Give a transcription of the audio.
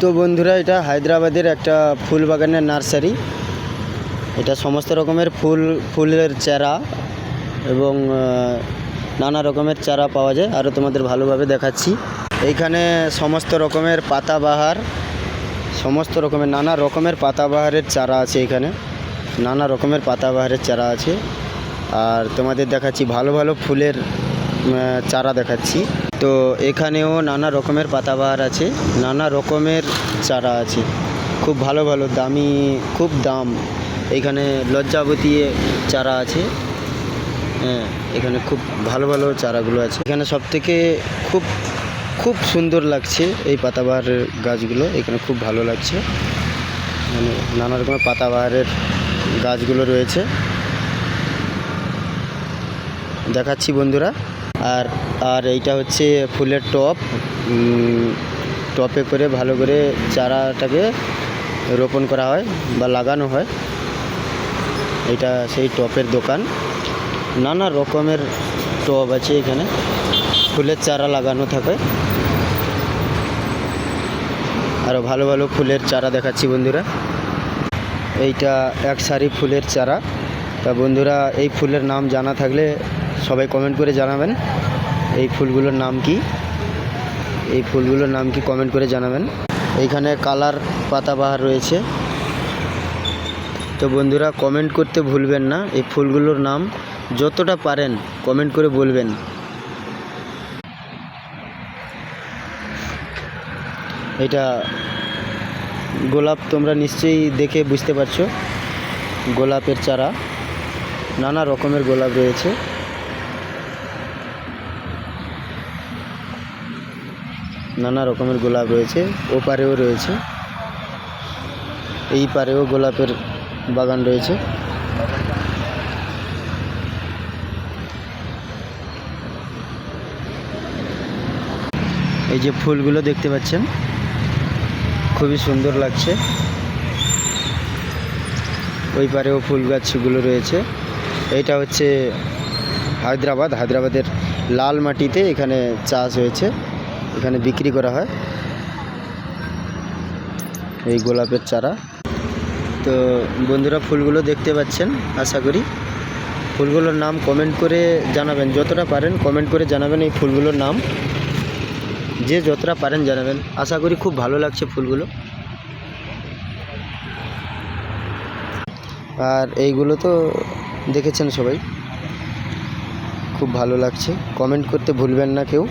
তো বন্ধুরা, এটা হায়দ্রাবাদের একটা ফুল বাগানের নার্সারি। এটা সমস্ত রকমের ফুলের চারা এবং নানা রকমের চারা পাওয়া যায়। আরও তোমাদের ভালোভাবে দেখাচ্ছি। এইখানে সমস্ত রকমের পাতাবাহার, সমস্ত রকমের নানা রকমের পাতাবাহারের চারা আছে। এখানে নানা রকমের পাতাবাহারের চারা আছে। আর তোমাদের দেখাচ্ছি ভালো ভালো ফুলের চারা দেখাচ্ছি। তো এখানেও নানা রকমের পাতাবাহার আছে, নানা রকমের চারা আছে, খুব ভালো ভালো দামি, খুব দাম। এখানে লজ্জাবতী চারা আছে। হ্যাঁ, এখানে খুব ভালো ভালো চারাগুলো আছে। এখানে সবথেকে খুব সুন্দর লাগছে এই পাতাবাহারের গাছগুলো। এখানে খুব ভালো লাগছে, মানে নানা রকমের পাতাবাহারের গাছগুলো রয়েছে, দেখাচ্ছি বন্ধুরা। আর এইটা হচ্ছে ফুলের টপে করে ভালো করে চারাটাকে রোপণ করা হয় বা লাগানো হয়। এটা সেই টপের দোকান। নানা রকমের টব আছে এখানে, ফুলের চারা লাগানো থাকে। আরও ভালো ভালো ফুলের চারা দেখাচ্ছি বন্ধুরা। এইটা এক সারি ফুলের চারা। তা বন্ধুরা, এই ফুলের নাম জানা থাকলে সবাই কমেন্ট করে জানাবেন। এই ফুলগুলোর নাম কি, এই ফুলগুলোর নাম কি কমেন্ট করে জানাবেন। এইখানে কালার পাতাবাহার রয়েছে। তো বন্ধুরা, কমেন্ট করতে ভুলবেন না। এই ফুলগুলোর নাম যতটা পারেন কমেন্ট করে বলবেন। এটা গোলাপ, তোমরা নিশ্চয়ই দেখে বুঝতে পারছো, গোলাপের চারা। নানা রকমের গোলাপ রয়েছে। নানা রকমের গোলাপ রয়েছে, ওপারেও রয়েছে, এই পারেও গোলাপের বাগান রয়েছে। এই যে ফুলগুলো দেখতে পাচ্ছেন, খুবই সুন্দর লাগছে। ওই পারেও ফুল গাছগুলো রয়েছে। এইটা হচ্ছে হায়দ্রাবাদের লাল মাটিতে এখানে চাষ হয়েছে, এখানে বিক্রি করা হয় এই গোলাপের চারা। তো বন্ধুরা, ফুলগুলো দেখতে পাচ্ছেন। আশা করি ফুলগুলোর নাম কমেন্ট করে জানাবেন, যতটা পারেন কমেন্ট করে জানাবেন এই ফুলগুলোর নাম, যে যতটা পারেন জানাবেন। আশা করি খুব ভালো লাগছে ফুলগুলো। আর এইগুলো তো দেখেছেন সবাই, খুব ভালো লাগছে। কমেন্ট করতে ভুলবেন না কেউ।